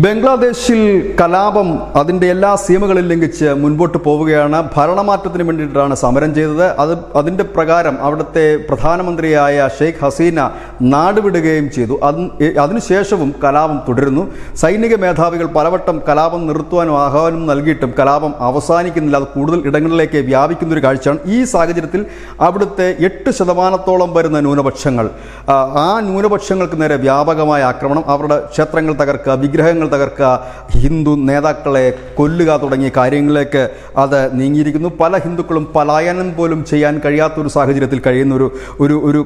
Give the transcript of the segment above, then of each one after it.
ബംഗ്ലാദേശിൽ കലാപം അതിൻ്റെ എല്ലാ സീമകളിൽ ലംഘിച്ച് മുൻപോട്ട് പോവുകയാണ്. ഭരണമാറ്റത്തിന് വേണ്ടിയിട്ടാണ് സമരം ചെയ്തത്. അതിൻ്റെ പ്രകാരം അവിടുത്തെ പ്രധാനമന്ത്രിയായ ഷെയ്ഖ് ഹസീന നാടുവിടുകയും ചെയ്തു. അതിനുശേഷവും കലാപം തുടരുന്നു. സൈനിക മേധാവികൾ പലവട്ടം കലാപം നിർത്തുവാനും ആഹ്വാനം നൽകിയിട്ടും കലാപം അവസാനിക്കുന്നില്ല. അത് കൂടുതൽ ഇടങ്ങളിലേക്ക് വ്യാപിക്കുന്നൊരു കാഴ്ചയാണ്. ഈ സാഹചര്യത്തിൽ അവിടുത്തെ 8% വരുന്ന ന്യൂനപക്ഷങ്ങൾ, ആ ന്യൂനപക്ഷങ്ങൾക്ക് നേരെ വ്യാപകമായ ആക്രമണം, അവരുടെ ക്ഷേത്രങ്ങൾ തകർക്കുക, വിഗ്രഹങ്ങൾ തകർക്കുക, ഹിന്ദു നേതാക്കളെ കൊല്ലുക തുടങ്ങിയ കാര്യങ്ങളിലേക്ക് അത് നീങ്ങിയിരിക്കുന്നു. പല ഹിന്ദുക്കളും പലായനം പോലും ചെയ്യാൻ കഴിയാത്തൊരു സാഹചര്യത്തിൽ കഴിയുന്ന ഒരു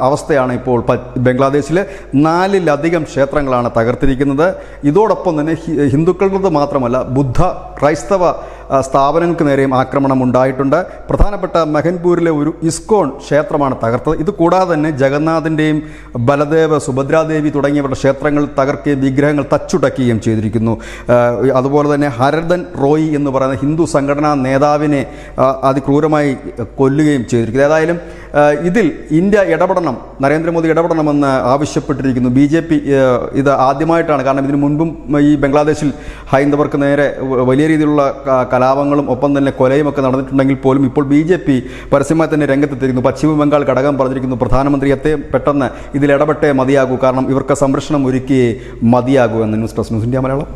അവസ്ഥയാണ് ഇപ്പോൾ ബംഗ്ലാദേശിൽ. 4-ലധികം ക്ഷേത്രങ്ങളാണ് തകർത്തിരിക്കുന്നത്. ഇതോടൊപ്പം തന്നെ ഹിന്ദുക്കളുടെ മാത്രമല്ല ബുദ്ധ ക്രൈസ്തവ സ്ഥാപനങ്ങൾക്ക് നേരെയും ആക്രമണം ഉണ്ടായിട്ടുണ്ട്. പ്രധാനപ്പെട്ട മെഹൻപൂരിലെ ഒരു ഇസ്കോൺ ക്ഷേത്രമാണ് തകർത്തത്. ഇത് കൂടാതെ തന്നെ ജഗന്നാഥിൻ്റെയും ബലദേവ്, സുഭദ്രാദേവി തുടങ്ങിയവരുടെ ക്ഷേത്രങ്ങൾ തകർക്കുകയും വിഗ്രഹങ്ങൾ തച്ചുടക്കുകയും ചെയ്തിരിക്കുന്നു. അതുപോലെ തന്നെ ഹരദൻ റോയി എന്ന് പറയുന്ന ഹിന്ദു സംഘടനാ നേതാവിനെ അതിക്രൂരമായി കൊല്ലുകയും ചെയ്തിരിക്കുന്നു. ഏതായാലും ഇതിൽ ഇന്ത്യ ഇടപെടണം, നരേന്ദ്രമോദി ഇടപെടണമെന്ന് ആവശ്യപ്പെട്ടിരിക്കുന്നു. BJP ഇത് ആദ്യമായിട്ടാണ്. കാരണം ഇതിനു മുൻപും ഈ ബംഗ്ലാദേശിൽ ഹൈന്ദവർക്ക് നേരെ വലിയ രീതിയിലുള്ള കലാപങ്ങളും ഒപ്പം തന്നെ കൊലയും ഒക്കെ നടന്നിട്ടുണ്ടെങ്കിൽ പോലും ഇപ്പോൾ BJP പരസ്യമായി തന്നെ രംഗത്തെത്തിയിരിക്കുന്നു. പശ്ചിമ ബംഗാൾ ഘടകം പറഞ്ഞിരിക്കുന്നു, പ്രധാനമന്ത്രി എത്രയും പെട്ടെന്ന് ഇതിൽ ഇടപെട്ടേ മതിയാകൂ, കാരണം ഇവർക്ക് സംരക്ഷണം ഒരുക്കിയേ മതിയാകൂ എന്ന്. News desk news India Malayalam.